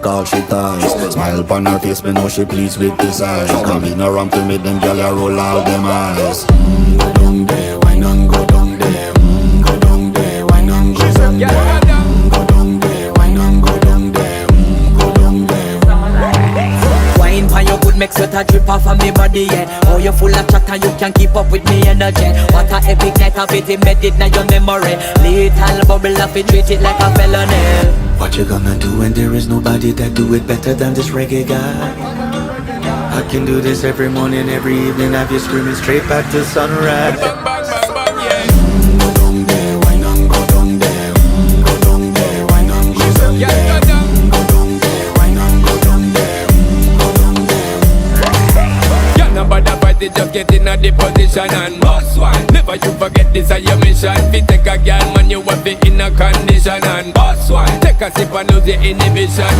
all she ties. Smile upon her face, me know she pleased with this eyes. Come in around to make them gyal a roll out them eyes. Go down there, why not go down there? Go down there, why not go down there? Go down there, why not go down there? Go down there. Wine for your good make sweat a drip off of me body, yeah. Oh, you full of chatter, you can keep up with me energy. What a epic night of it, embedded in your memory. Little bubble of it, treat it like a felony. What you gonna do when there is nobody that do it better than this reggae guy? I can do this every morning, every evening, have you screaming straight back to sunrise. Go down there, why not go down there? Go down there, why not go down there? Go down there, why not go down there? Go down there. You're not bad about it, just get in a the position and boss one. Never you forget this is your mission. Fi take a girl man, you want be in a condition and boss one. Take a sip and lose your inhibition.